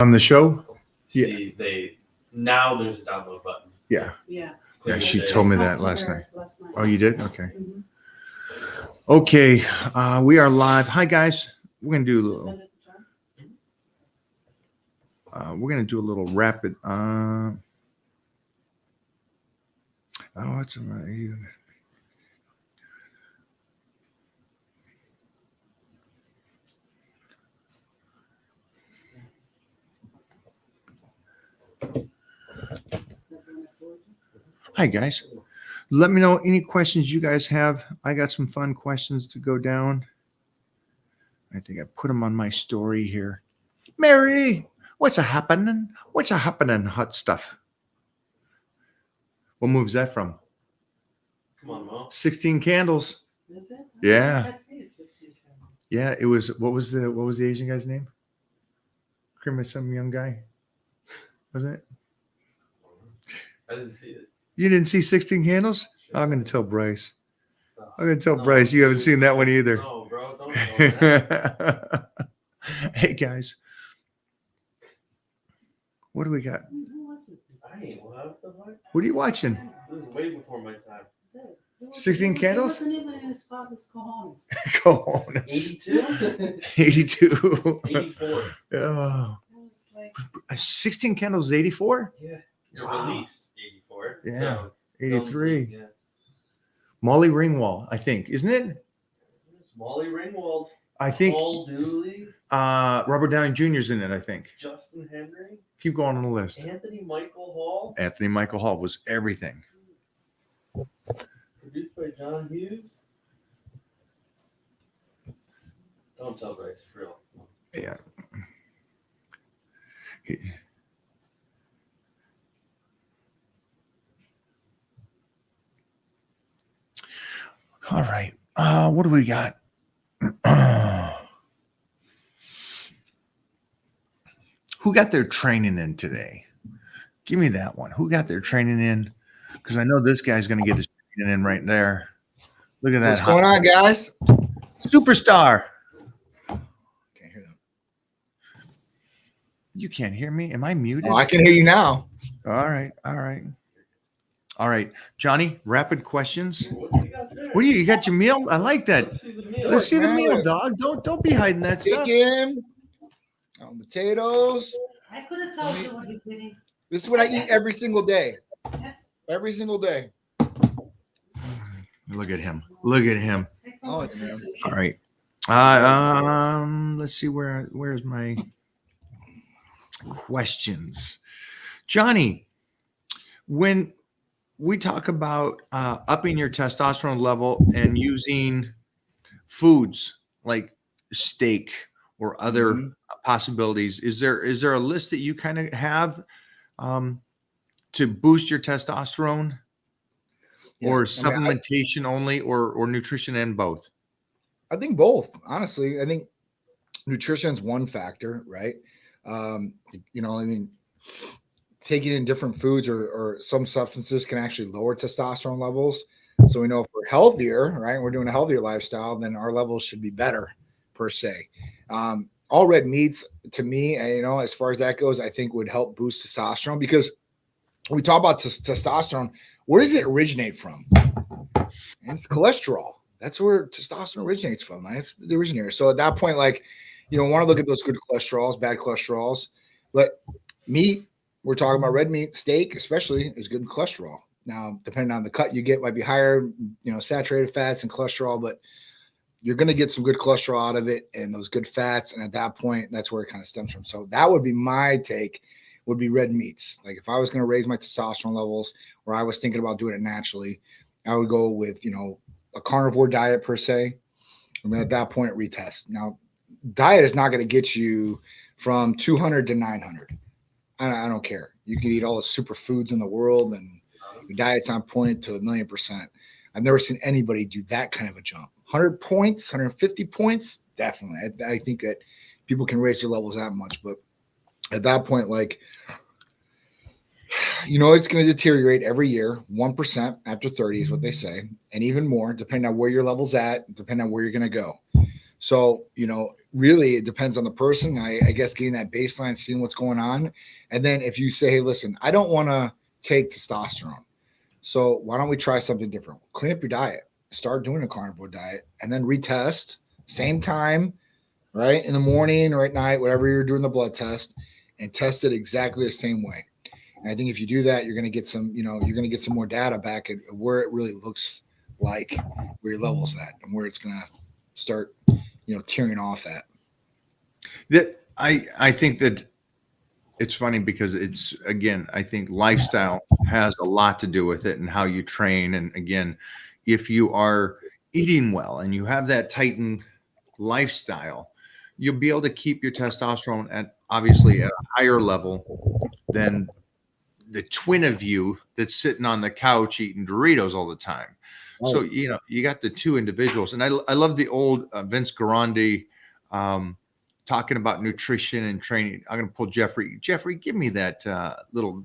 On the show? See, now there's a download button. Yeah. Yeah. Yeah, Clear she the told day. me I that talked to last her night. last night. Oh, you did? Okay. Mhm. Okay. We are live. Hi, guys. We're going to do a You little. send it to John? We're going to do a little rapid. Oh, what's right? Is that the one I forwarded you? Hi, guys. Let me know any questions you guys have. I got some fun questions to go down. I think I put them on my story here. Mary, what's a happening? What's a happening? Hot stuff. What move's that from? Come on, Mo. 16 Candles. Is it? Yeah. I see it's this kid. Yeah, it was. What was the Asian guy's name? Some young guy, wasn't it? I didn't see it. You didn't see 16 Candles? I'm going to tell Bryce. I'm going to tell No, Bryce you haven't seen that one either. No, bro, don't tell me that. Hey, guys. What do we got? Who watches this? I ain't what the fuck? What are you watching? This is way before my time. Who watches 16 it? Candles? It wasn't even in his father's cojones. Cojones. 82? 82. 84. Oh. It was like 16 Candles 84? Yeah. It Wow. released 84. Yeah. So, 83. Yeah. Molly Ringwald, I think, isn't it? It's Molly Ringwald. I think Paul Dooley. Robert Downey Jr.'s in it, I think. Justin Henry. Keep going on the list. Anthony Michael Hall. Anthony Michael Hall was everything. Produced by John Hughes. Don't tell Bryce, for real. Yeah. All right. What do we got? Who got their training in today? Give me that one. Who got their training in? Because I know this guy's going to get his training in right there. Look at that. What's going on, guys? Superstar. Can't hear them. You can't hear me? Am I muted? Oh, I can hear you now. All right. All right. All right. Johnny, rapid questions. What's he got there? What do you got your meal? I like that. Let's see the meal. Let's see the man. meal, dog. Don't be hiding that stuff. Chicken, potatoes. I could have told you what he's eating. This is what I eat every single day. Every single day. Look at him. Look at him. Oh, it's man. All right. Let's see where's my questions. Johnny, when we talk about upping your testosterone level and using foods like steak or other Mhm. possibilities, is there a list that you kind of have to boost your testosterone? Yeah, Or I mean, supplementation only, or nutrition and both? I think both. Honestly, I think nutrition's one factor, right? I mean, taking in different foods or some substances can actually lower testosterone levels. So we know if we're healthier, right, we're doing a healthier lifestyle, then our levels should be better per se. All red meats, to me, as far as that goes, I think would help boost testosterone because when we talk about testosterone, where does it originate from? And it's cholesterol. That's where testosterone originates from. That's the originator. So at that point, want to look at those good cholesterols, bad cholesterols. But meat, we're talking about red meat, steak especially, is good in cholesterol. Now, depending on the cut you get, might be higher, saturated fats and cholesterol, but you're going to get some good cholesterol out of it and those good fats. And at that point, that's where it kind of stems from. So that would be my take, would be red meats. Like if I was going to raise my testosterone levels or I was thinking about doing it naturally, I would go with, a carnivore diet per se. And then at that point, retest. Now, diet is not going to get you from 200 to 900. I don't care. You can eat all the superfoods in the world and your diet's on point to 1,000,000%. I've never seen anybody do that kind of a jump. 100 points, 150 points, definitely. I think that people can raise their levels that much. But at that point, it's going to deteriorate every year. 1% after 30 is what they say. And even more, depending on where your level's at, depending on where you're going to go. So, really it depends on the person. I guess getting that baseline, seeing what's going on. And then if you say, hey, listen, I don't want to take testosterone. So why don't we try something different? Clean up your diet, start doing a carnivore diet, and then retest same time, right? In the morning or at night, whatever you're doing the blood test, and test it exactly the same way. And I think if you do that, you're going to get some, you're going to get some more data back at where it really looks like, where your level's at, and where it's going to start, tearing off at. That I think that it's funny because it's, again, I think lifestyle has a lot to do with it and how you train. And again, if you are eating well and you have that Titan lifestyle, you'll be able to keep your testosterone at obviously at a higher level than the twin of you that's sitting on the couch eating Doritos all the time. Right. So, you got the two individuals. And I love the old Vince Garandi talking about nutrition and training. I'm going to pull Jeffrey. Jeffrey, give me that little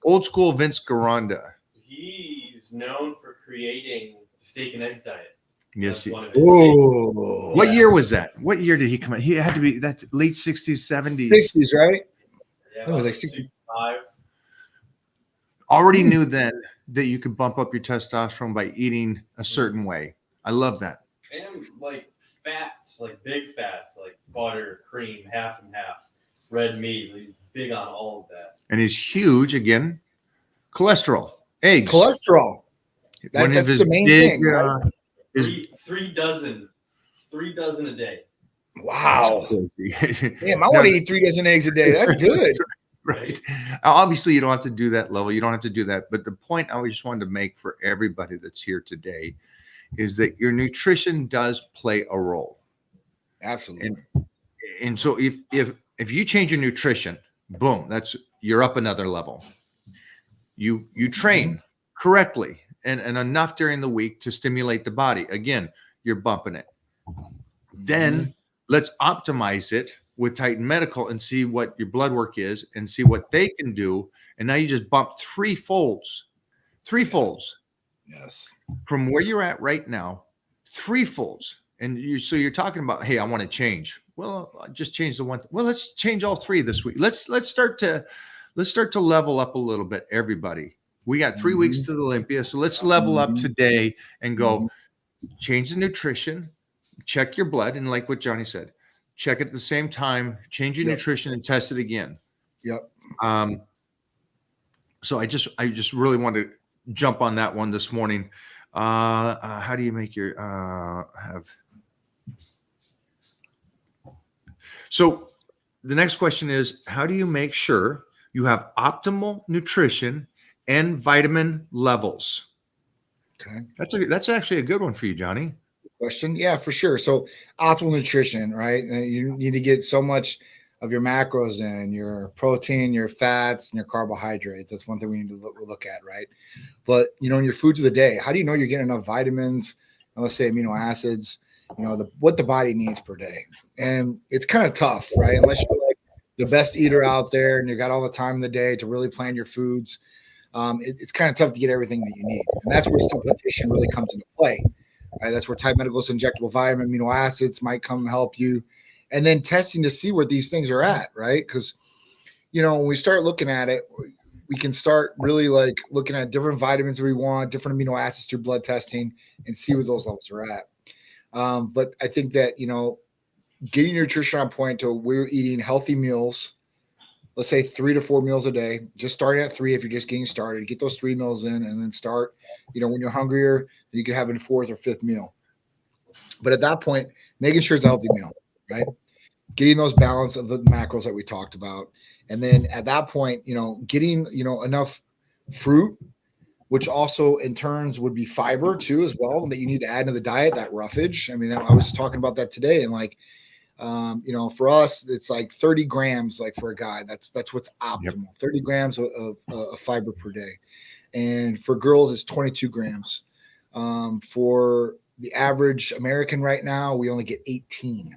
old school Vince Garanda. He's known for creating the steak and eggs diet. Yes. That's one of his Oh, What year was that? What year did he come out? He had to be that late 60s, 70s. 60s, right? Yeah, I think it was like 65. Already knew then that you could bump up your testosterone by eating a certain way. I love that. And like fats, like big fats, like butter, cream, half and half, red meat. He's big on all of that. And he's huge again. Cholesterol, eggs. Cholesterol. One of That's his the main big, thing, right? is Three dozen a day. Wow. crazy. Damn, I want to eat 3 dozen eggs a day. That's good. Right. Obviously, you don't have to do that level. You don't have to do that. But the point I just wanted to make for everybody that's here today is that your nutrition does play a role. Absolutely. And so if you change your nutrition, boom, you're up another level. You train correctly and enough during the week to stimulate the body. Again, you're bumping it. Then let's optimize it with Titan Medical and see what your blood work is and see what they can do. And now you just bump three folds Yes. from where you're at right now, three folds. And so you're talking about, hey, I want to change. Well, I just change the one. Well, let's change all three this week. Let's start to level up a little bit, everybody. We got 3 weeks to the Olympia. So let's level up today and go change the nutrition, check your blood. And like what Johnny said, check it at the same time, change your nutrition and test it again. Yep. So I just really want to jump on that one this morning. How do you make your So the next question is, how do you make sure you have optimal nutrition and vitamin levels? Okay. That's actually a good one for you, Johnny. Question. Yeah, for sure. So optimal nutrition, right? You need to get so much of your macros in, your protein, your fats, and your carbohydrates. That's one thing we need to look at, right? But, in your foods of the day, how do you know you're getting enough vitamins, and let's say amino acids, what the body needs per day? And it's kind of tough, right? Unless you're like the best eater out there and you got all the time in the day to really plan your foods. It's kind of tough to get everything that you need. And that's where supplementation really comes into play. Right? That's where Titan Medical's injectable vitamin, amino acids might come help you. And then testing to see where these things are at, right? Because, when we start looking at it, we can start really like looking at different vitamins we want, different amino acids through blood testing and see where those levels are at. But I think that, getting your nutrition on point to where you're eating healthy meals, let's say 3 to 4 meals a day, just starting at 3 if you're just getting started, get those 3 meals in and then start, when you're hungrier, you can have a 4th or 5th meal. But at that point, making sure it's a healthy meal, right? Getting those balance of the macros that we talked about. And then at that point, getting, enough fruit, which also in turns would be fiber too, as well, that you need to add to the diet, that roughage. I mean, I was talking about that today and like, for us, it's like 30 grams, like for a guy, that's what's optimal. 30 grams of fiber per day. And for girls, it's 22 grams. For the average American right now, we only get 18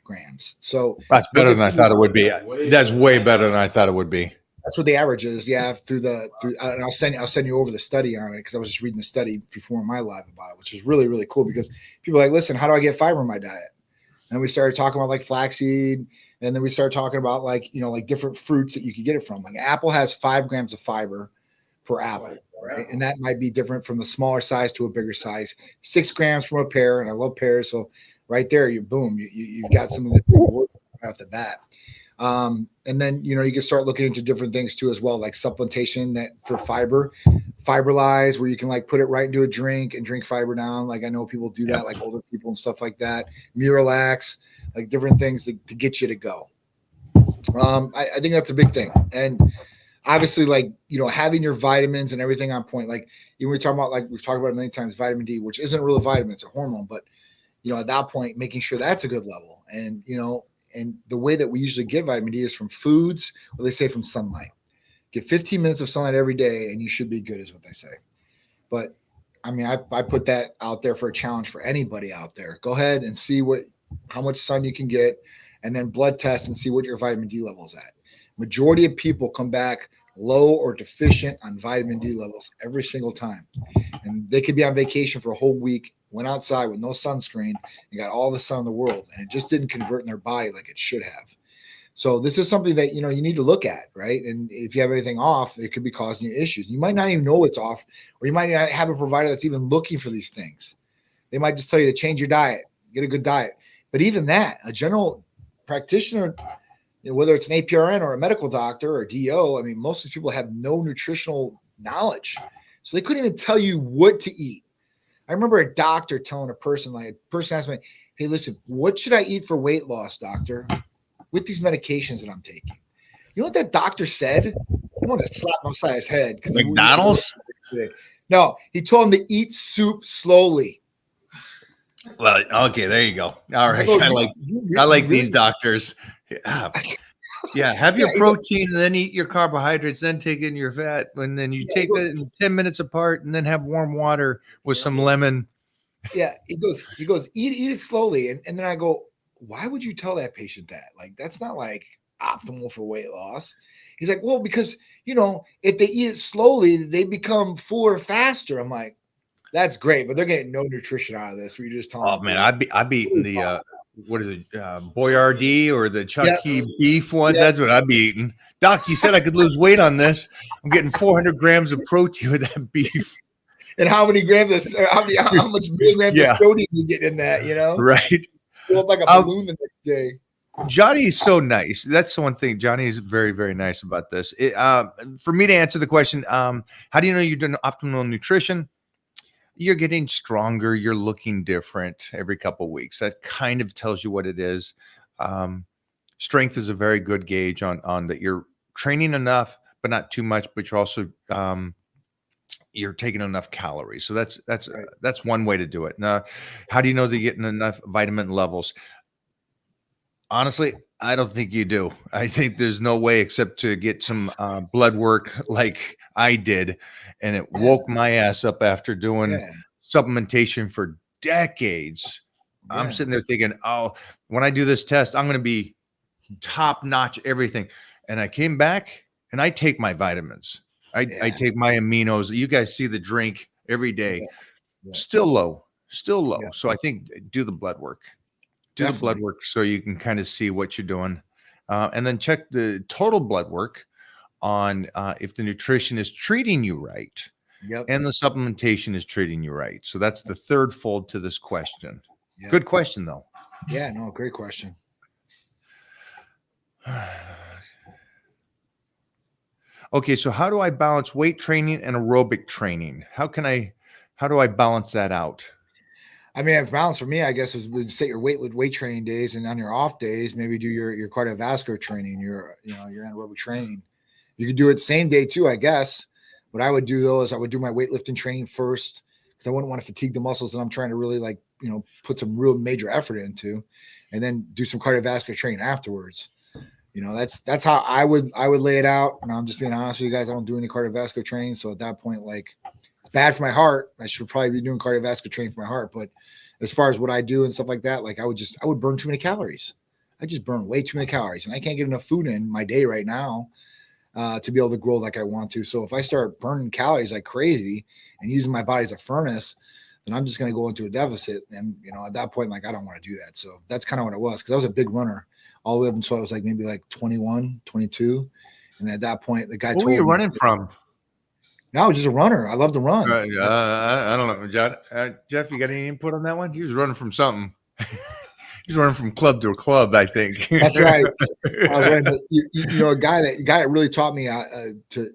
grams. So that's better than I thought it would be. That's way better than I thought it would be. That's what the average is. Yeah. And I'll send you over the study on it, because I was just reading the study before my live about it, which is really, really cool, because people are like, listen, how do I get fiber in my diet? And we started talking about like flaxseed. And then we started talking about like, like different fruits that you could get it from. Like apple has 5 grams of fiber per apple, right? And that might be different from the smaller size to a bigger size. 6 grams from a pear, and I love pears. So right there, you've got some of the right off the bat. And then, you can start looking into different things too, as well, like supplementation that for fiber, Fiberlize, where you can like put it right into a drink and drink fiber down. Like I know people do that, like older people and stuff like that. Miralax, like different things to get you to go. I think that's a big thing. And obviously, like, having your vitamins and everything on point. Like even we're talking about, like we've talked about it many times, vitamin D, which isn't really a vitamin, it's a hormone, but at that point, making sure that's a good level. And, and the way that we usually get vitamin D is from foods, or they say from sunlight. Get 15 minutes of sunlight every day and you should be good, is what they say. But I mean, I put that out there for a challenge for anybody out there. Go ahead and see how much sun you can get, and then blood test and see what your vitamin D level is at. Majority of people come back low or deficient on vitamin D levels every single time. And they could be on vacation for a whole week, went outside with no sunscreen and got all the sun in the world, and it just didn't convert in their body like it should have. So this is something that, you need to look at, right? And if you have anything off, it could be causing you issues. You might not even know it's off, or you might not have a provider that's even looking for these things. They might just tell you to change your diet, get a good diet. But even that, a general practitioner, whether it's an APRN or a medical doctor or DO, I mean, most of the people have no nutritional knowledge. So they couldn't even tell you what to eat. I remember a doctor telling a person asked me, hey, listen, what should I eat for weight loss, doctor, with these medications that I'm taking? You know what that doctor said? I want to slap him upside his head. McDonald's? No, he told him to eat soup slowly. Well, okay, there you go. All right. I like these doctors. Yeah. Have your protein and then eat your carbohydrates, then take in your fat. And then you take it in 10 minutes apart and then have warm water with some lemon. Yeah. He goes, eat it slowly. And then I go, why would you tell that patient that? Like, that's not like optimal for weight loss. He's like, well, because, if they eat it slowly, they become fuller faster. I'm like, that's great, but they're getting no nutrition out of this. Were you just telling? Oh man, I'd be eating the what is it, Boyardee or the Chucky beef ones? Yeah. That's what I'd be eating. Doc, you said I could lose weight on this. I'm getting 400 grams of protein with that beef. And how many grams of how much milligrams of sodium you get in that? Right. You look like a balloon the next day. Johnny is so nice. That's the one thing. Johnny is very, very nice about this. For me to answer the question, how do you know you're doing optimal nutrition? You're getting stronger. You're looking different every couple of weeks. That kind of tells you what it is. Strength is a very good gauge on that. You're training enough, but not too much. But you're also you're taking enough calories. So that's one way to do it. Now, how do you know they're getting enough vitamin levels? Honestly, I don't think you do. I think there's no way except to get some blood work like I did, and it woke my ass up after doing supplementation for decades. Yeah. I'm sitting there thinking, oh, when I do this test, I'm going to be top notch everything. And I came back and I take my vitamins. I take my aminos. You guys see the drink every day. Yeah. Still low. Yeah. So I think do the blood work. The blood work so you can kind of see what you're doing, and then check the total blood work on if the nutrition is treating you right, and the supplementation is treating you right. So that's the third fold to this question. Good question though. Yeah, no, great question. Okay, so how do I balance weight training and aerobic training? How do I balance that out? I mean, balance for me, I guess, would set your weight training days, and on your off days, maybe do your cardiovascular training, your anaerobic training. You could do it same day too, I guess. What I would do though is I would do my weightlifting training first, because I wouldn't want to fatigue the muscles that I'm trying to really put some real major effort into, and then do some cardiovascular training afterwards. That's how I would lay it out. And I'm just being honest with you guys. I don't do any cardiovascular training, so at that point, it's bad for my heart. I should probably be doing cardiovascular training for my heart. But as far as what I do and stuff like that, I would burn too many calories. I just burn way too many calories, and I can't get enough food in my day right now to be able to grow like I want to. So if I start burning calories like crazy and using my body as a furnace, then I'm just going to go into a deficit. And, at that point, like, I don't want to do that. So that's kind of what it was. Cause I was a big runner all the way up until I was like, maybe like 21, 22. And at that point, the guy What told were you me, running from? no, I was just a runner. I love to run. I don't know, John. Jeff, you got any input on that one? He was running from something. He's running from club to club, I think. That's right. I was right. But a guy that really taught me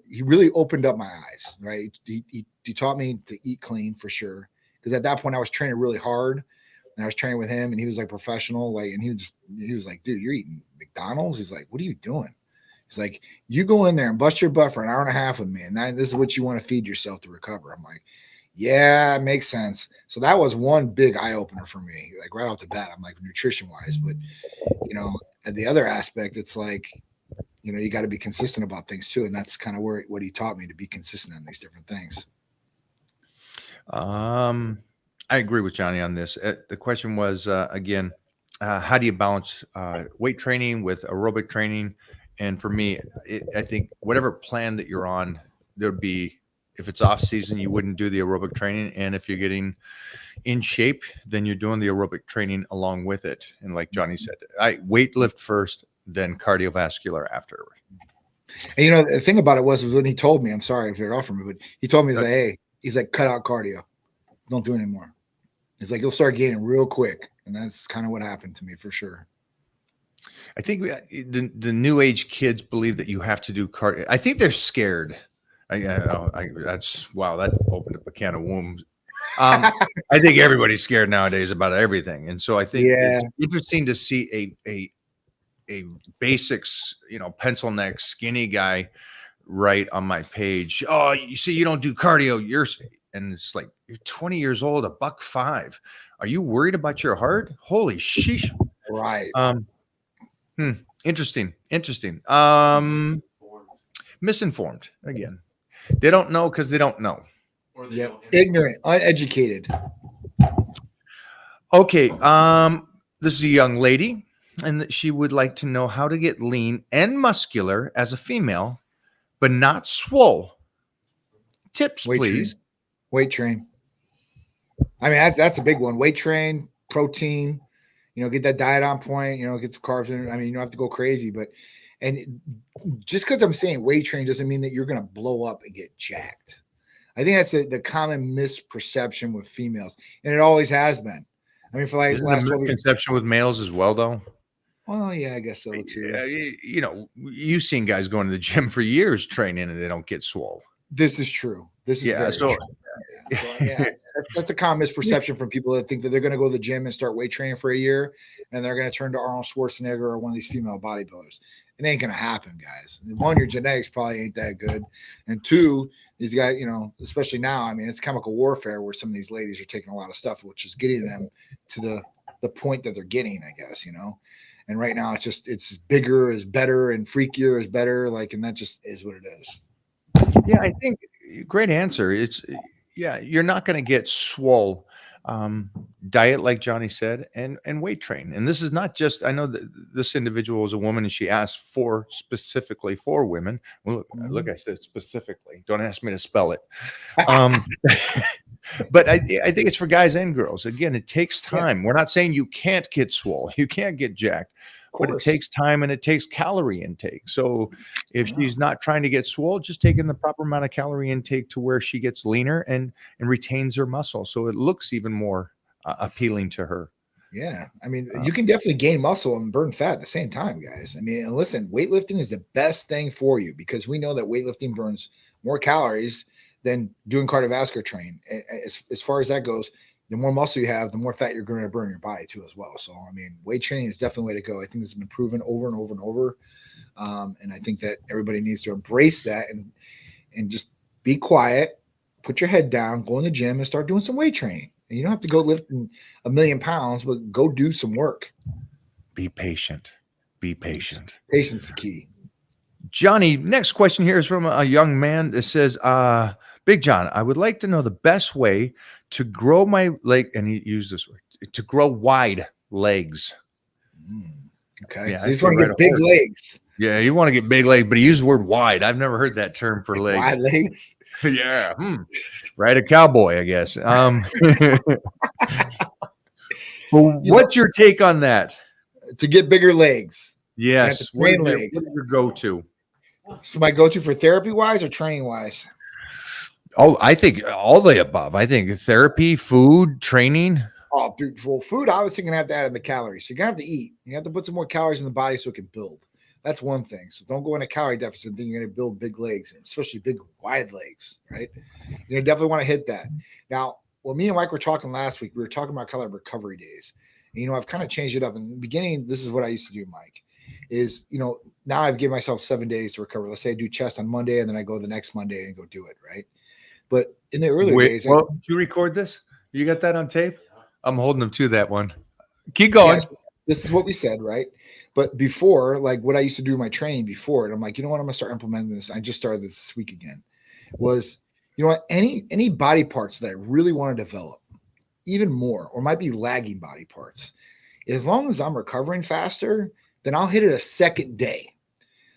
he really opened up my eyes, right? He taught me to eat clean for sure. Because at that point I was training really hard and I was training with him and he was like professional. Like, and he was like, dude, you're eating McDonald's. He's like, what are you doing? He's like, you go in there and bust your butt for an hour and a half with me. And this is what you want to feed yourself to recover. I'm like, yeah, it makes sense. So that was one big eye opener for me, like right off the bat. I'm like, nutrition wise, but at the other aspect, it's like, you got to be consistent about things too. And that's kind of what he taught me, to be consistent on these different things. I agree with Johnny on this. The question was, again, how do you balance weight training with aerobic training? And for me, I think whatever plan that you're on, there'd be, if it's off season, you wouldn't do the aerobic training. And if you're getting in shape, then you're doing the aerobic training along with it. And like Johnny said, I weight lift first, then cardiovascular after. And the thing about it was when he told me, I'm sorry if you're off from me, but he told me that, hey, he's like, cut out cardio. Don't do it anymore. He's like, you'll start gaining real quick. And that's kind of what happened to me for sure. I think the new age kids believe that you have to do cardio. I think they're scared. That opened up a can of worms. I think everybody's scared nowadays about everything, and so I think it's interesting to see a basics, pencil neck, skinny guy write on my page. Oh, you see, you don't do cardio. And it's like, you're 20 years old, $105. Are you worried about your heart? Holy sheesh! Right. Interesting. Misinformed again. They don't know because they don't know. Or they Yep. don't Ignorant, uneducated. Okay. This is a young lady, and she would like to know how to get lean and muscular as a female, but not swole. Tips, please. Weight train. I mean, that's a big one. Weight train, protein, get that diet on point, get the carbs in. I mean, you don't have to go crazy, and just because I'm saying weight train doesn't mean that you're going to blow up and get jacked. I think that's the common misperception with females, and it always has been. I mean, for like Isn't last the 12 years. misconception with males as well, though? Well, yeah, I guess so too. You've seen guys going to the gym for years training and they don't get swole. This is true. This is very true. That's a common misperception from people that think that they're going to go to the gym and start weight training for a year, and they're going to turn to Arnold Schwarzenegger or one of these female bodybuilders. It ain't going to happen, guys. One, your genetics probably ain't that good, and two, these guys, especially now, I mean, it's chemical warfare where some of these ladies are taking a lot of stuff, which is getting them to the point that they're getting, I guess, And right now, it's bigger is better and freakier is better, and that just is what it is. Yeah, I think great answer. You're not going to get swole. Diet, like Johnny said, and weight train. And this is not just, I know that this individual is a woman and she asked specifically for women. Well, look, I said specifically. Don't ask me to spell it. But I think it's for guys and girls. Again, it takes time. We're not saying you can't get swole. You can't get jacked. But it takes time and it takes calorie intake. So if she's not trying to get swole, just taking the proper amount of calorie intake to where she gets leaner and retains her muscle. So it looks even more appealing to her. Yeah. I mean, you can definitely gain muscle and burn fat at the same time, guys. I mean, and listen, weightlifting is the best thing for you because we know that weightlifting burns more calories than doing cardiovascular training. As far as that goes, the more muscle you have, the more fat you're going to burn in your body too, as well. So, I mean, weight training is definitely the way to go. I think this has been proven over and over and over. And I think that everybody needs to embrace that and just be quiet, put your head down, go in the gym and start doing some weight training. And you don't have to go lifting 1,000,000 pounds, but go do some work. Be patient. Be patient. Patience is the key. Johnny, next question here is from a young man that says, Big John, I would like to know the best way to grow my leg, and he used this word, to grow wide legs. Okay. Yeah, so you just want to get big legs. Yeah, you want to get big legs, but he used the word wide. I've never heard that term for legs. Wide legs. Yeah. Right. A cowboy, I guess. Well, what's your take on that? To get bigger legs. Yes. to train What legs. is your go-to? So my go-to for therapy wise or training wise? Oh, I think all the above. I think therapy, food, training. Oh, dude, well, food obviously gonna have to add in the calories. So you're gonna have to eat. You have to put some more calories in the body so it can build. That's one thing. So don't go in a calorie deficit. Then you're gonna build big legs, especially big wide legs, right? You definitely want to hit that. Now, when me and Mike were talking last week, we were talking about kind of recovery days. And, I've kind of changed it up. In the beginning, this is what I used to do, Mike. Is now I've given myself 7 days to recover. Let's say I do chest on Monday, and then I go the next Monday and go do it, right? But in the earlier days, Well, did you record this? You got that on tape? I'm holding them to that one. Keep going. yeah, this is what we said, right? But before, like what I used to do in my training before, and I'm like, you know what, I'm gonna start implementing this. I just started this week again. Was any body parts that I really want to develop even more, or might be lagging body parts, as long as I'm recovering faster, then I'll hit it a second day.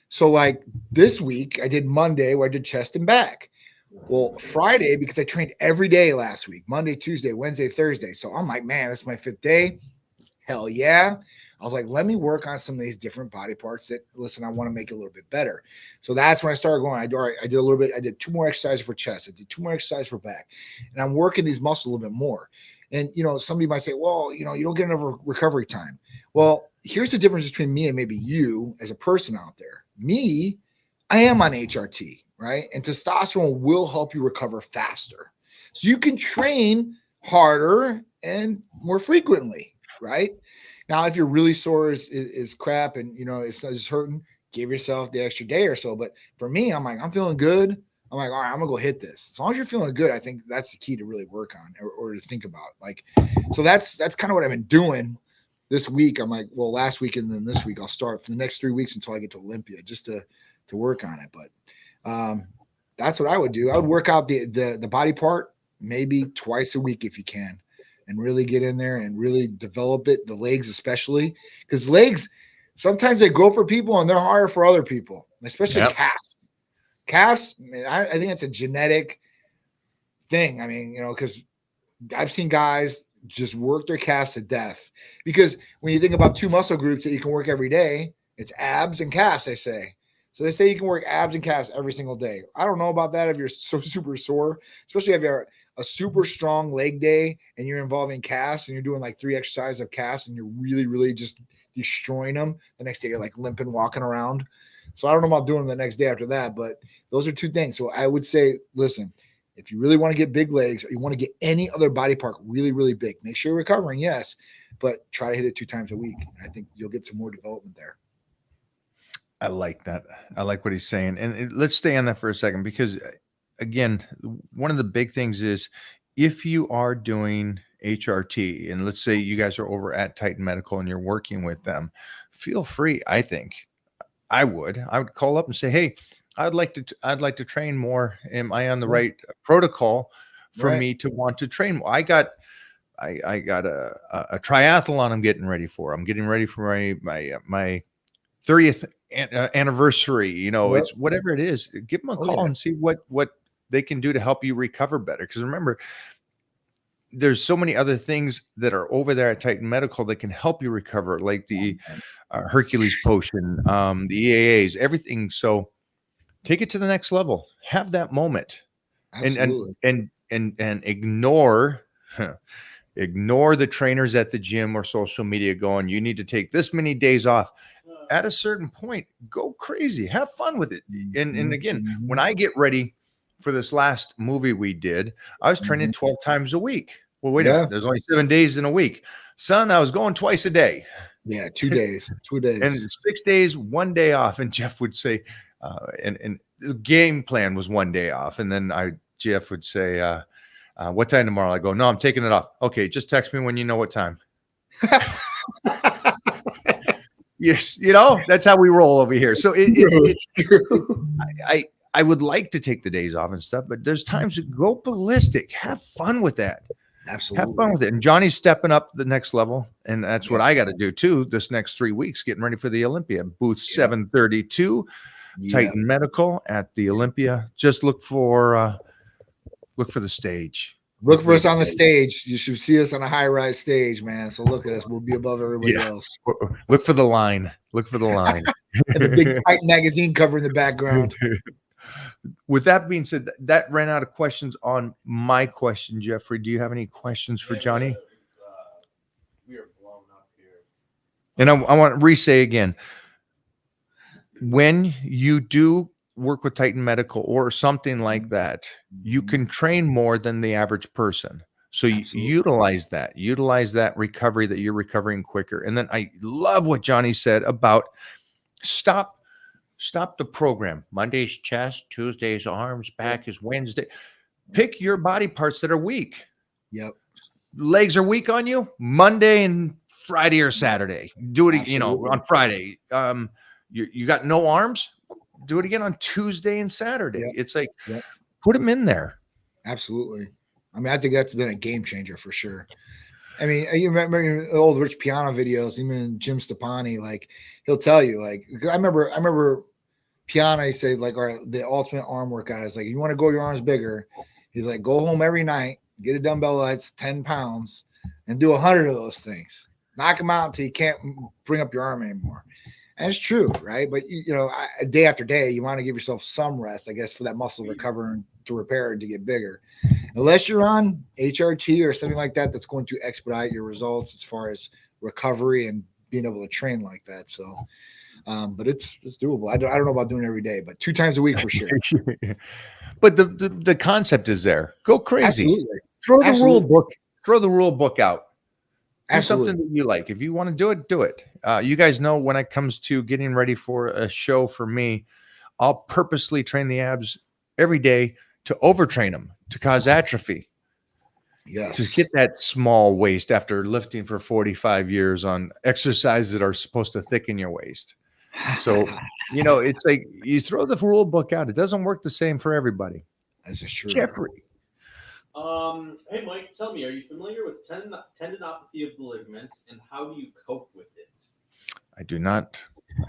So like this week, I did Monday where I did chest and back. Well, Friday, because I trained every day last week, Monday, Tuesday, Wednesday, Thursday. So I'm like, man, this is my 5th day. Hell yeah. I was like, let me work on some of these different body parts that, listen, I want to make it a little bit better. So that's when I started going. I did a little bit. I did 2 more exercises for chest. I did 2 more exercises for back. And I'm working these muscles a little bit more. And, somebody might say, well, you don't get enough recovery time. Well, here's the difference between me and maybe you as a person out there. Me, I am on HRT, right? And testosterone will help you recover faster. So you can train harder and more frequently, right? Now, if you're really sore is crap and, it's not just hurting, give yourself the extra day or so. But for me, I'm like, I'm feeling good. I'm like, all right, I'm gonna go hit this. As long as you're feeling good, I think that's the key to really work on or to think about. Like, so that's kind of what I've been doing this week. I'm like, well, last week and then this week I'll start for the next 3 weeks until I get to Olympia just to work on it. But that's what I would do. I would work out the body part maybe twice a week if you can, and really get in there and really develop it. The legs, especially, because legs sometimes they grow for people and they're harder for other people, especially calves. Calves, I think it's a genetic thing. I mean, because I've seen guys just work their calves to death. Because when you think about 2 muscle groups that you can work every day, it's abs and calves, they say. So they say you can work abs and calves every single day. I don't know about that if you're so super sore, especially if you're a super strong leg day and you're involving calves and you're doing like 3 exercises of calves and you're really, really just destroying them. The next day you're like limping, walking around. So I don't know about doing them the next day after that, but those are 2 things. So I would say, listen, if you really want to get big legs or you want to get any other body part really, really big, make sure you're recovering, yes, but try to hit it 2 times a week. I think you'll get some more development there. I like that. I like what he's saying. And let's stay on that for a second, because again, one of the big things is if you are doing HRT and let's say you guys are over at Titan Medical and you're working with them, feel free. I would call up and say, hey, I'd like to train more. Am I on the right protocol for me to want to train more? I got a triathlon I'm getting ready for. I'm getting ready for my 30th anniversary. It's whatever it is. Give them a call and see what they can do to help you recover better. Because remember, there's so many other things that are over there at Titan Medical that can help you recover, like the Hercules potion, the EAAs, everything. So take it to the next level. Have that moment. Absolutely. And ignore the trainers at the gym or social media going, you need to take this many days off. At a certain point, go crazy, have fun with it. And again, when I get ready for this last movie we did, I was training 12 times a week. Well, wait a minute, there's only 7 days in a week. Son, I was going twice a day. Yeah, 2 days, 2 days. And 6 days, 1 day off. And Jeff would say, and the game plan was 1 day off. And then Jeff would say, what time tomorrow? I go, no, I'm taking it off. Okay, just text me when you know what time. Yes, that's how we roll over here. So I would like to take the days off and stuff, but there's times to go ballistic. Have fun with that. Absolutely. Have fun with it. And Johnny's stepping up the next level. And that's what I got to do too this next 3 weeks, getting ready for the Olympia. Booth 732, Titan Medical at the Olympia. Just look for Look for the stage. Look for us on the stage. You should see us on a high-rise stage, man. So look at us. We'll be above everybody Yeah. else. Look for the line. Look for the line. And the big Titan magazine cover in the background. With that being said, that ran out of questions on my question, Jeffrey. Do you have any questions for Johnny? We are blown up here. And I want to re-say again, when you do work with Titan Medical or something like that, you can train more than the average person. So you Absolutely. utilize that recovery, that you're recovering quicker. And then I love what Johnny said about stop the program. Monday's chest, Tuesday's arms, back is Wednesday. Pick your body parts that are weak. Yep. Legs are weak on you, Monday and Friday or Saturday. Do it, Absolutely. on Friday. You got no arms, do it again on Tuesday and Saturday. Yep. It's like, Yep. put them in there. Absolutely. I mean, I think that's been a game changer for sure. I mean, you remember the old Rich Piana videos, even Jim Stepani, like he'll tell you, like, 'cause I remember Piana, he said, like, the ultimate arm workout is like, you want to go your arms bigger. He's like, go home every night, get a dumbbell that's 10 pounds and do 100 of those things. Knock them out until you can't bring up your arm anymore. And it's true, right? But day after day, you want to give yourself some rest, I guess, for that muscle to recover and to repair and to get bigger. Unless you're on HRT or something like that, that's going to expedite your results as far as recovery and being able to train like that. So, but it's doable. I don't know about doing it every day, but 2 times a week for sure. But the concept is there. Go crazy. Absolutely. Throw the Absolutely. rule book out. Do Absolutely. something that you like. If you want to do it, do it. You guys know when it comes to getting ready for a show for me, I'll purposely train the abs every day to overtrain them, to cause atrophy, Yes. to get that small waist after lifting for 45 years on exercises that are supposed to thicken your waist. So, it's like you throw the rule book out. It doesn't work the same for everybody. That's just true. Jeffrey. Hey Mike, tell me, are you familiar with tendinopathy of the ligaments, and how do you cope with it? I do not.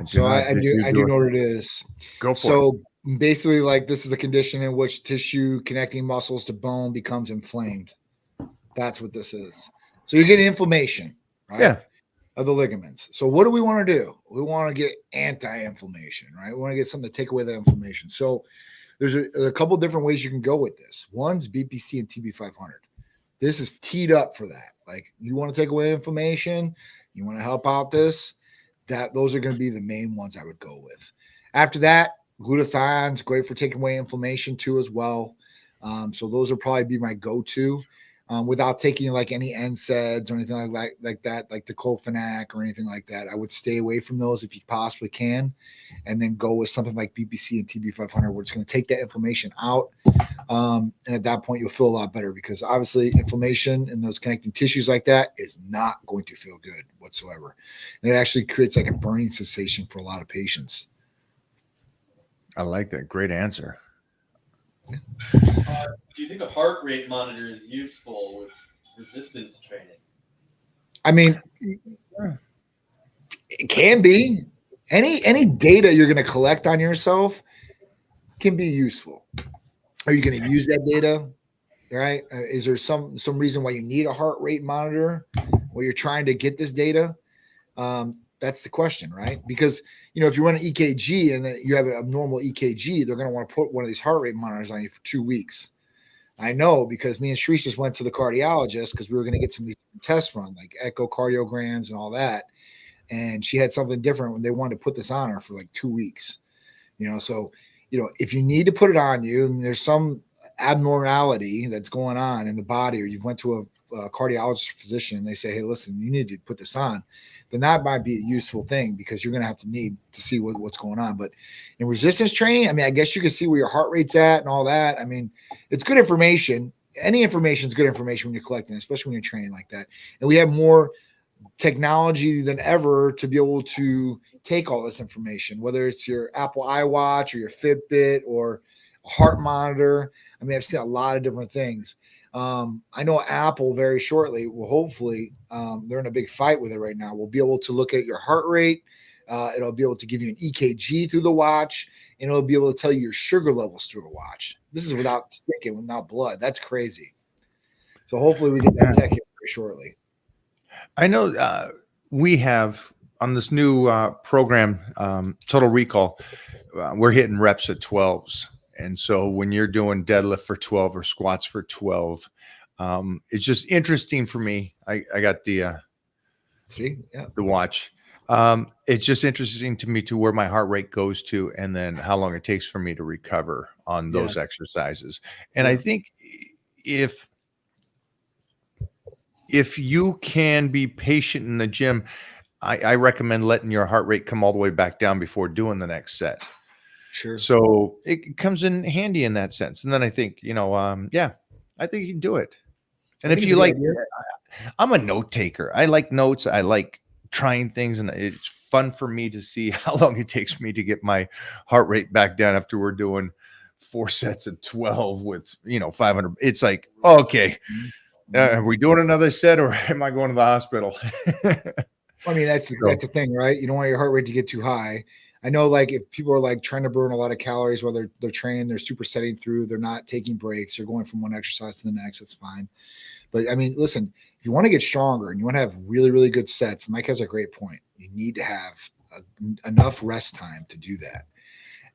So I do know what it is. Go for it. So basically, like, this is a condition in which tissue connecting muscles to bone becomes inflamed. That's what this is. So you're getting inflammation, right? Yeah. Of the ligaments. So what do we want to do? We want to get anti-inflammation, right? We want to get something to take away the inflammation. So there's a couple different ways you can go with this. One's BPC and TB500. This is teed up for that. Like, you want to take away inflammation, you want to help out this, those are going to be the main ones I would go with. After that, glutathione's great for taking away inflammation too as well. So those will probably be my go-to. Without taking like any NSAIDs or anything like that, like the Clofenac or anything like that. I would stay away from those if you possibly can, and then go with something like BPC and TB500, where it's going to take that inflammation out. And at that point, you'll feel a lot better, because obviously inflammation in those connecting tissues like that is not going to feel good whatsoever. And it actually creates like a burning sensation for a lot of patients. I like that. Great answer. Do you think a heart rate monitor is useful with resistance training? I mean, it can be. Any data you're going to collect on yourself can be useful. Are you going to use that data? Right? Is there some reason why you need a heart rate monitor where you're trying to get this data? That's the question, right? Because, if you run an EKG and then you have an abnormal EKG, they're going to want to put one of these heart rate monitors on you for 2 weeks. I know, because me and Shreesh just went to the cardiologist because we were going to get some of these tests run, like echocardiograms and all that. And she had something different when they wanted to put this on her for like 2 weeks. So, if you need to put it on you and there's some abnormality that's going on in the body, or you've went to a cardiologist physician and they say, hey, listen, you need to put this on, then that might be a useful thing, because you're going to have to need to see what's going on. But in resistance training, I mean, I guess you can see where your heart rate's at and all that. I mean, it's good information. Any information is good information when you're collecting, especially when you're training like that. And we have more technology than ever to be able to take all this information, whether it's your Apple iWatch or your Fitbit or a heart monitor. I mean, I've seen a lot of different things. I know Apple very shortly will hopefully, they're in a big fight with it right now. We'll be able to look at your heart rate. It'll be able to give you an EKG through the watch, and it'll be able to tell you your sugar levels through a watch. This is without sticking, without blood. That's crazy. So hopefully we get that tech here very shortly. I know we have on this new program, Total Recall, we're hitting reps at 12s. And so when you're doing deadlift for 12 or squats for 12, it's just interesting for me. I got the watch. It's just interesting to me to where my heart rate goes to, and then how long it takes for me to recover on those exercises. And I think if you can be patient in the gym, I recommend letting your heart rate come all the way back down before doing the next set. Sure. So it comes in handy in that sense. And then I think, I think you can do it. And if you like, I'm a note taker. I like notes. I like trying things, and it's fun for me to see how long it takes me to get my heart rate back down after we're doing 4 sets of 12 with 500. It's like, okay, are we doing another set, or am I going to the hospital? I mean, that's the thing, right? You don't want your heart rate to get too high. I know, like, if people are like trying to burn a lot of calories while they're training, they're supersetting through, they're not taking breaks, they're going from one exercise to the next. That's fine. But I mean, listen, if you want to get stronger and you want to have really, really good sets, Mike has a great point. You need to have enough rest time to do that.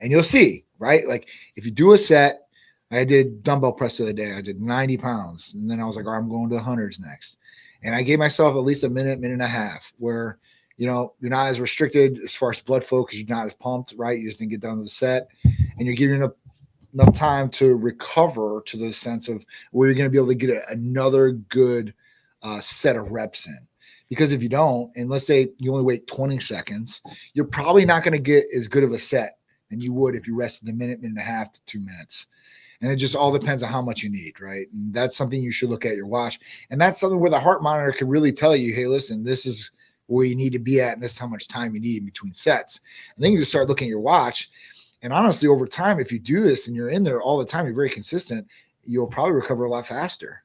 And you'll see, right? Like, if you do a set, I did dumbbell press the other day. I did 90 pounds. And then I was like, all right, I'm going to the hundreds next. And I gave myself at least a minute and a half where, you're not as restricted as far as blood flow because you're not as pumped, right? You just didn't get done with the set. And you're giving enough time to recover to the sense of where you're going to be able to get another good set of reps in. Because if you don't, and let's say you only wait 20 seconds, you're probably not going to get as good of a set than you would if you rested a minute and a half to 2 minutes. And it just all depends on how much you need, right? And that's something you should look at your watch. And that's something where the heart monitor can really tell you, hey, listen, this is where you need to be at, and this is how much time you need in between sets. And then you just start looking at your watch. And honestly, over time, if you do this and you're in there all the time, you're very consistent, you'll probably recover a lot faster.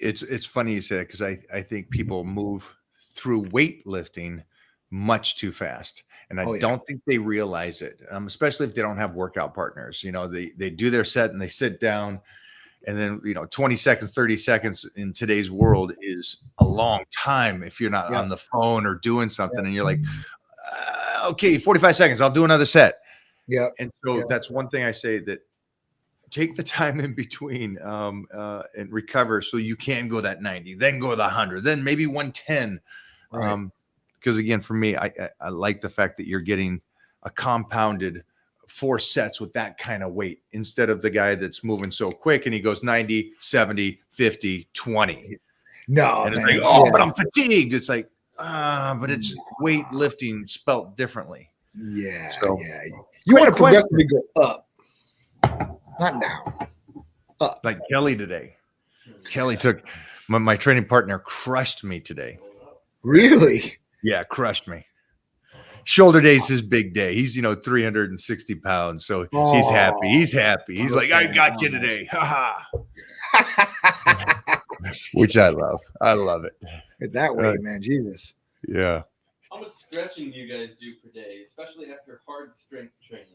It's funny you say that, because I think people move through weightlifting much too fast. And I don't think they realize it, especially if they don't have workout partners. They do their set and they sit down, and then 20 seconds, 30 seconds in today's world is a long time if you're not on the phone or doing something. And you're like, okay, 45 seconds, I'll do another set. Yeah. And so that's one thing I say, that take the time in between and recover, so you can go that 90, then go to the 100, then maybe 110. Right. Because again, for me, I like the fact that you're getting a compounded 4 sets with that kind of weight, instead of the guy that's moving so quick and he goes 90, 70, 50, 20. No, and it's man. like, but I'm fatigued. It's like, but it's weightlifting spelt differently. Yeah. So, You want to progressively go up, not down. Up. Like Kelly today. Kelly took my training partner, crushed me today. Really? Yeah, crushed me. Shoulder day is his big day. He's 360 pounds, so he's happy. He's like, I got you today. Which I love. I love it. That way, man. Jesus. Yeah. How much stretching do you guys do per day, especially after hard strength training?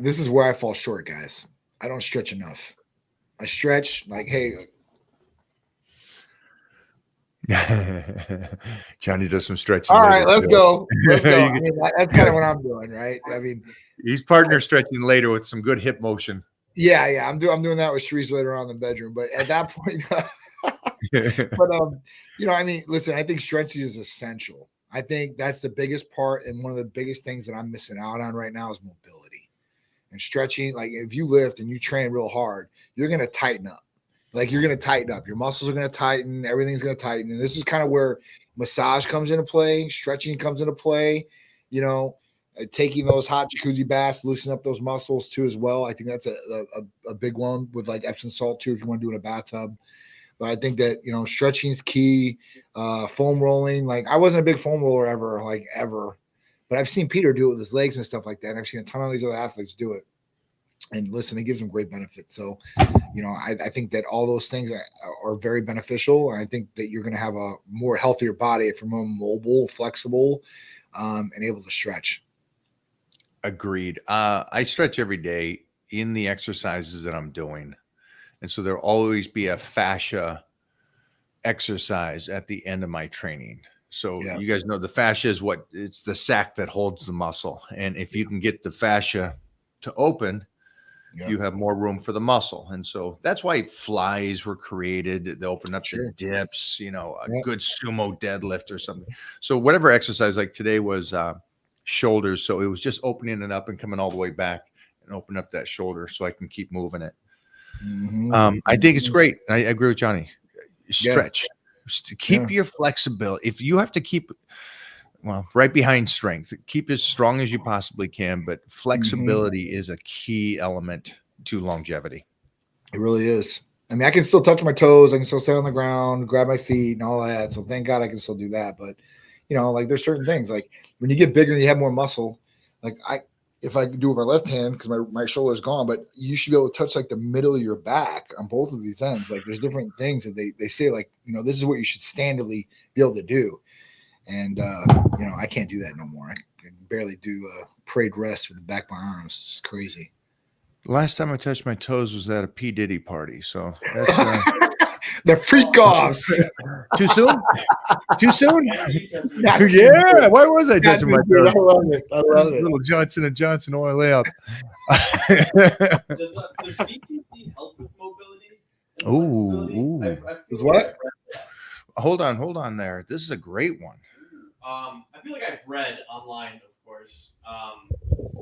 This is where I fall short, guys. I don't stretch enough. I stretch like, hey. Johnny does some stretching. All right, let's go. Let's go. I mean, that's kind of what I'm doing, right? I mean, he's partner stretching later with some good hip motion. Yeah. I'm doing that with Sharice later on in the bedroom. But at that point, I mean, listen, I think stretching is essential. I think that's the biggest part, and one of the biggest things that I'm missing out on right now is mobility. And stretching, like if you lift and you train real hard, you're going to tighten up. Like you're going to tighten up. Your muscles are going to tighten. Everything's going to tighten. And this is kind of where massage comes into play. Stretching comes into play. Taking those hot jacuzzi baths, loosen up those muscles too as well. I think that's a big one with like Epsom salt too if you want to do it in a bathtub. But I think that, stretching is key. Foam rolling. Like I wasn't a big foam roller ever. But I've seen Peter do it with his legs and stuff like that. And I've seen a ton of these other athletes do it. And listen, it gives them great benefits. So, I think that all those things are very beneficial. And I think that you're going to have a more healthier body if you're more mobile, flexible, and able to stretch. Agreed. I stretch every day in the exercises that I'm doing. And so there'll always be a fascia exercise at the end of my training. So Yeah. you guys know the fascia is what it's the sac that holds the muscle. And if you can get the fascia to open, Yeah. you have more room for the muscle. And so that's why flies were created. They open up Sure. the dips, a Yeah. good sumo deadlift or something. So whatever exercise, like today was shoulders. So it was just opening it up and coming all the way back and open up that shoulder so I can keep moving it. Mhm. I think it's great. I agree with Johnny. Yeah. Stretch. Keep your flexibility. If you have to keep, well, right behind strength, keep as strong as you possibly can, but flexibility is a key element to longevity. It really is. I mean, I can still touch my toes. I can still sit on the ground, grab my feet, and all that. So thank God I can still do that. But like there's certain things like when you get bigger and you have more muscle. Like if I do it with my left hand because my shoulder's gone, but you should be able to touch like the middle of your back on both of these ends. Like there's different things that they say like this is what you should standardly be able to do. And I can't do that no more. I can barely do parade rest with the back of my arms. It's crazy. Last time I touched my toes was at a P. Diddy party. So that's They're freak offs. too soon? Too soon? Not Yeah. Why was I touching my I toes? love it. I love it. Little Johnson & Johnson oil layup. Does BPC help with mobility? and Ooh, flexibility? ooh. I feel With like what? I've read that. Hold on there. This is a great one. I feel like I've read online, of course,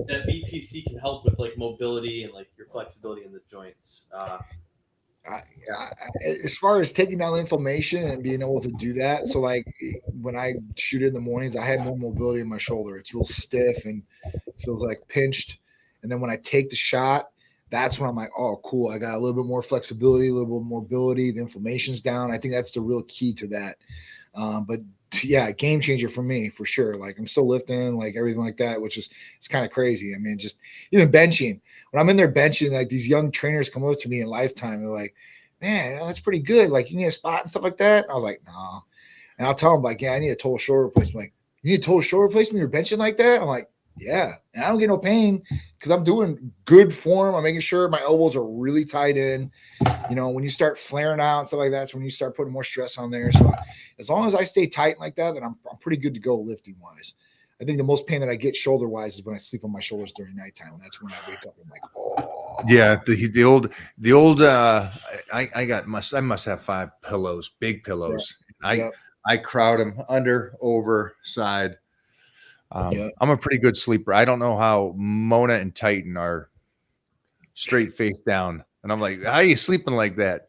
that BPC can help with like mobility and like your flexibility in the joints. As far as taking down inflammation and being able to do that, so like when I shoot in the mornings, I have more mobility in my shoulder. It's real stiff and feels like pinched. And then when I take the shot, that's when I'm like, oh, cool. I got a little bit more flexibility, a little bit more mobility. The inflammation's down. I think that's the real key to that. But yeah, game changer for me for sure. Like I'm still lifting, like everything like that, which is it's kind of crazy. I mean, just even benching. When I'm in there benching, like these young trainers come up to me in Lifetime. They're like, "Man, that's pretty good. Like you need a spot and stuff like that." I was like, "No," and I'll tell them like, "Yeah, I need a total shoulder replacement." Like, you need a total shoulder replacement? You're benching like that? I'm like, "Yeah," and I don't get no pain because I'm doing good form. I'm making sure my elbows are really tight in. When you start flaring out and stuff like that, that's when you start putting more stress on there. So as long as I stay tight like that, then I'm pretty good to go lifting wise. I think the most pain that I get shoulder wise is when I sleep on my shoulders during nighttime. And that's when I wake up and I'm like, oh Yeah, the old I must have 5 pillows, big pillows. Yeah. I crowd them under, over, side. Yeah. I'm a pretty good sleeper. I don't know how Mona and Titan are straight face down, and I'm like, how are you sleeping like that?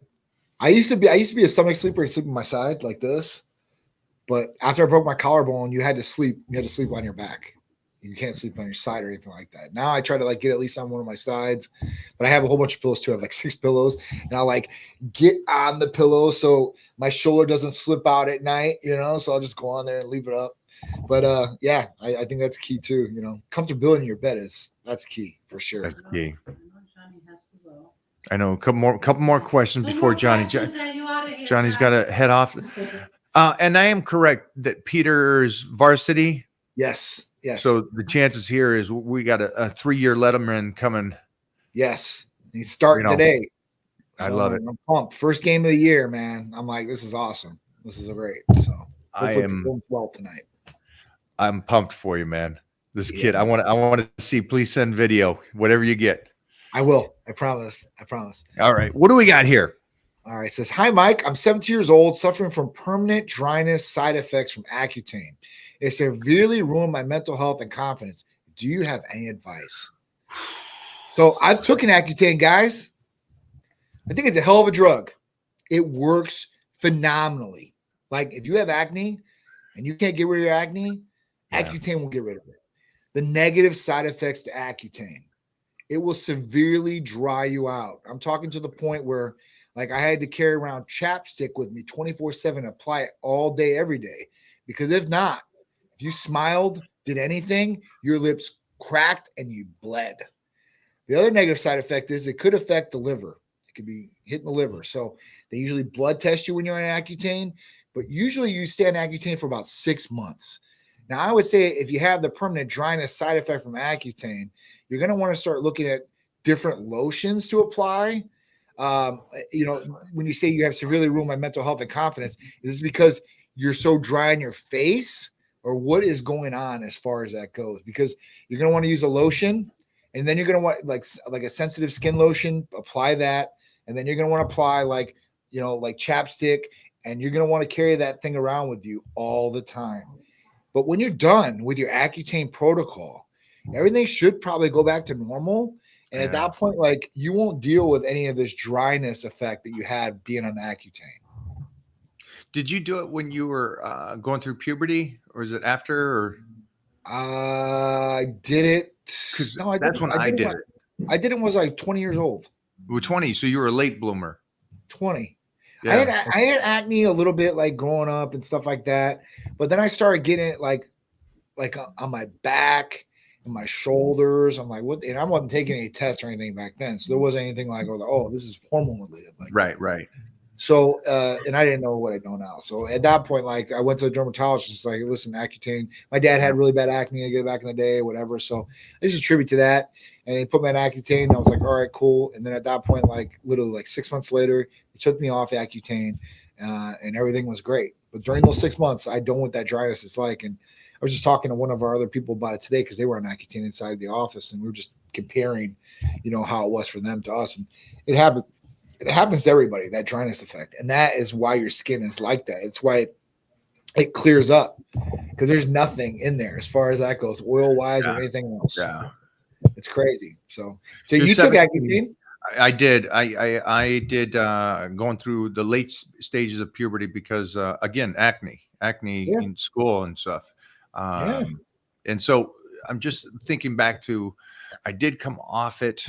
I used to be a stomach sleeper and sleep on my side like this. But after I broke my collarbone, you had to sleep on your back. You can't sleep on your side or anything like that. Now I try to like get at least on one of my sides, but I have a whole bunch of pillows too. I have like 6 pillows, and I like get on the pillow so my shoulder doesn't slip out at night, so I'll just go on there and leave it up. But yeah, I think that's key too. Comfortability in your bed that's key for sure. That's key. Johnny has to go. I know. A couple more questions before Johnny. Johnny's got to head off. And I am correct that Peter's varsity. Yes. So the chances here is we got a 3-year Letterman coming. Yes. He's starting today. I love it. I'm pumped. First game of the year, man. I'm like, this is awesome. This is great. So hopefully it performs well tonight. I'm pumped for you, man. This Yeah. kid, I want to see. Please send video, whatever you get. I will. I promise. All right. What do we got here? All right. It says, hi, Mike. I'm 17 years old, suffering from permanent dryness side effects from Accutane. It severely ruined my mental health and confidence. Do you have any advice? So I've taken Accutane, guys. I think it's a hell of a drug. It works phenomenally. Like if you have acne and you can't get rid of your acne, Accutane will get rid of it. The negative side effects to Accutane, it will severely dry you out. I'm talking to the point where like I had to carry around chapstick with me 24/7, apply it all day, every day. Because if not, if you smiled, did anything, your lips cracked and you bled. The other negative side effect is it could affect the liver. It could be hitting the liver. So they usually blood test you when you're on Accutane, but usually you stay on Accutane for about 6 months. Now, I would say if you have the permanent dryness side effect from Accutane, you're going to want to start looking at different lotions to apply. When you say you have severely ruined my mental health and confidence, is this because you're so dry on your face, or what is going on as far as that goes? Because you're going to want to use a lotion, and then you're going to want like a sensitive skin lotion, apply that. And then you're going to want to apply like chapstick, and you're going to want to carry that thing around with you all the time. But when you're done with your Accutane protocol, everything should probably go back to normal. And at that point, like, you won't deal with any of this dryness effect that you had being on Accutane. Did you do it when you were going through puberty, or is it after? Or I did it. No, that's when I did it. I did it when I was like 20 years old. You were 20, so you were a late bloomer. 20. Yeah. I had acne a little bit, like growing up and stuff like that, but then I started getting it like on my back and my shoulders. I'm like, what? And I wasn't taking any tests or anything back then, so there wasn't anything like, oh, this is hormone related. Like, Right. So, and I didn't know what I know now. So at that point, like, I went to the dermatologist, like, listen, Accutane. My dad had really bad acne back in the day, whatever. So I just attribute to that. And he put me on Accutane. And I was like, all right, cool. And then at that point, like, literally like 6 months later, he took me off Accutane, and everything was great. But during those 6 months, I don't know what that dryness is like. And I was just talking to one of our other people about it today because they were on Accutane inside the office, and we were just comparing, how it was for them to us. And it happened. It happens to everybody, that dryness effect. And that is why your skin is like that. It's why it clears up, because there's nothing in there as far as that goes, oil wise or anything else. Yeah. It's crazy. So you took Accutane? I did. I did going through the late stages of puberty because, again, acne in school and stuff. And so I'm just thinking back to, I did come off it.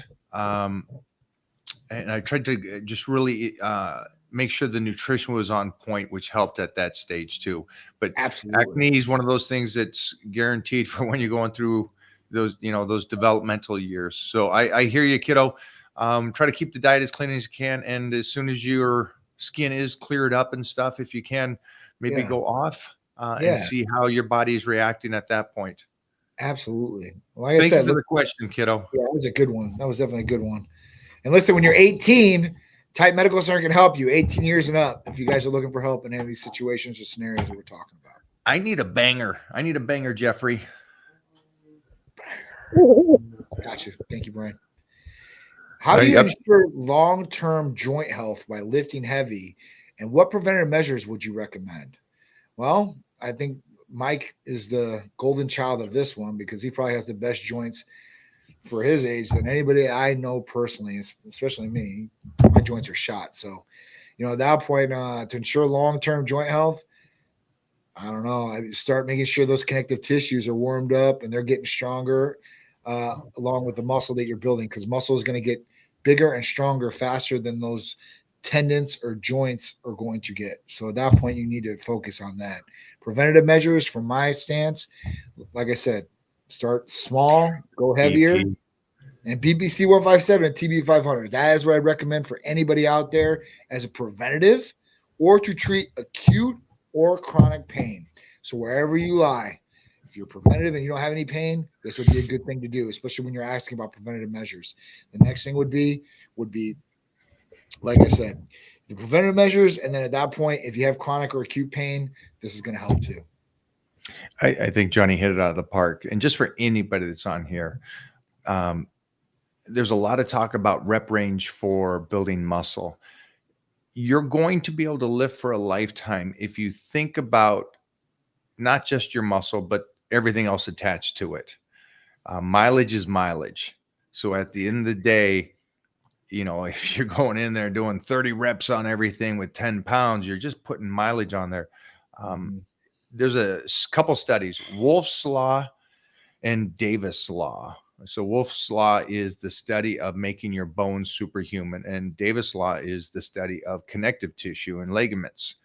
And I tried to just really make sure the nutrition was on point, which helped at that stage too. But Absolutely. Acne is one of those things that's guaranteed for when you're going through those, those developmental years. So I hear you, kiddo. Try to keep the diet as clean as you can. And as soon as your skin is cleared up and stuff, if you can, maybe go off and see how your body is reacting at that point. Absolutely. Well, like Thank I said, you for the question, kiddo. Yeah, that was a good one. That was definitely a good one. And listen, when you're 18, Tight Medical Center can help you 18 years and up if you guys are looking for help in any of these situations or scenarios that we're talking about. I need a banger. Jeffrey. Gotcha. Thank you, Brian. How do you ensure long-term joint health by lifting heavy, and what preventative measures would you recommend? Well, I think Mike is the golden child of this one because he probably has the best joints for his age than anybody I know personally, especially me. My joints are shot. So, at that point, to ensure long-term joint health, I don't know. I start making sure those connective tissues are warmed up and they're getting stronger along with the muscle that you're building, because muscle is going to get bigger and stronger faster than those tendons or joints are going to get. So at that point, you need to focus on that. Preventative measures, from my stance, like I said, start small, go heavier, and BPC 157 and TB 500. That is what I recommend for anybody out there as a preventative or to treat acute or chronic pain. So wherever you lie, if you're preventative and you don't have any pain, this would be a good thing to do, especially when you're asking about preventative measures. The next thing would be, like I said, the preventative measures. And then at that point, if you have chronic or acute pain, this is going to help too. I think Johnny hit it out of the park. And just for anybody that's on here, there's a lot of talk about rep range for building muscle. You're going to be able to lift for a lifetime if you think about not just your muscle, but everything else attached to it. Mileage is mileage. So at the end of the day, if you're going in there doing 30 reps on everything with 10 pounds, you're just putting mileage on there. There's a couple studies, Wolff's Law and Davis Law. So Wolff's Law is the study of making your bones superhuman, and Davis Law is the study of connective tissue and ligaments,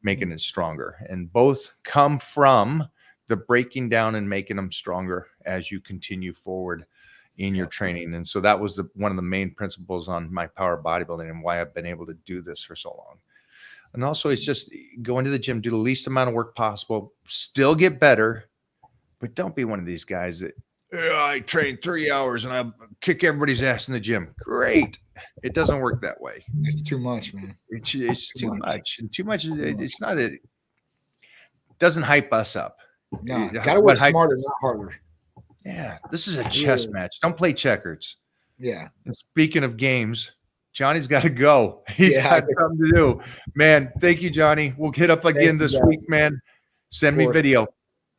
making it stronger. And both come from the breaking down and making them stronger as you continue forward in your training. And so that was one of the main principles on my power bodybuilding and why I've been able to do this for so long. And also, it's just go into the gym, do the least amount of work possible, still get better, But don't be one of these guys that I train 3 hours and I kick everybody's ass in the gym. Great. It doesn't work that way. It's too much, man. It's too much. much. And too much. It's not it doesn't hype us up. No, It- gotta work what hype- smarter, not harder. Yeah, this is a chess Yeah. match. Don't play checkers. Yeah. And speaking of games, Johnny's got to go. He's Yeah. got something to do. Man, thank you, Johnny. We'll hit up again you, this guys. week, man. Send me Sure. video.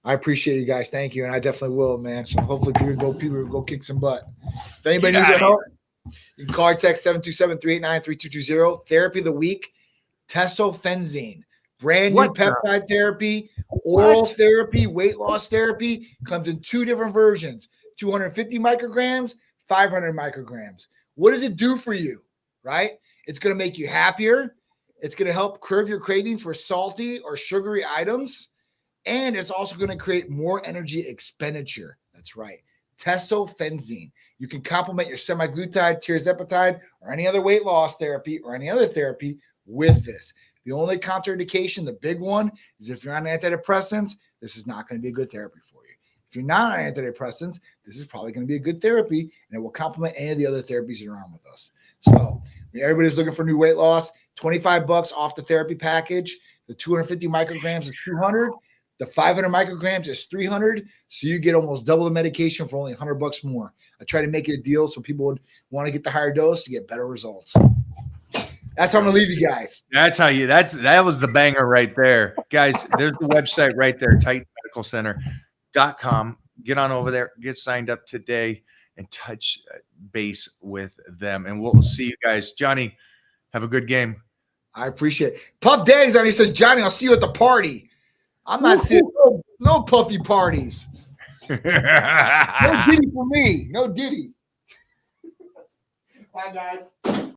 I appreciate you guys. Thank you. And I definitely will, man. So hopefully people will go kick some butt. If anybody needs Yeah. our help, you can call or text 727-389-3220. Therapy of the week, testofenzine. Brand new What the- peptide therapy, oral What? therapy, weight loss therapy. Comes in 2 different versions, 250 micrograms, 500 micrograms. What does it do for you, right? It's going to make you happier. It's going to help curb your cravings for salty or sugary items. And it's also going to create more energy expenditure. That's right. Testofenzine. You can complement your semaglutide, tirzepatide, or any other weight loss therapy or any other therapy with this. The only contraindication, the big one, is if you're on antidepressants, this is not going to be a good therapy for you. If you're not on antidepressants, this is probably going to be a good therapy, and it will complement any of the other therapies that are on with us. So everybody's looking for new weight loss, $25 off the therapy package. The 250 micrograms is $200. The 500 micrograms is $300. So you get almost double the medication for only $100 more. I try to make it a deal so people would want to get the higher dose to get better results. That's how I'm gonna leave you guys. That was the banger right there. Guys, there's the website right there, TitanMedicalCenter.com. Get on over there, get signed up today, and touch base with them. And we'll see you guys. Johnny, have a good game. I appreciate it. Puff Daddy's on. He says, Johnny, I'll see you at the party. I'm not seeing no puffy parties. No Diddy for me. No Diddy. Bye, guys.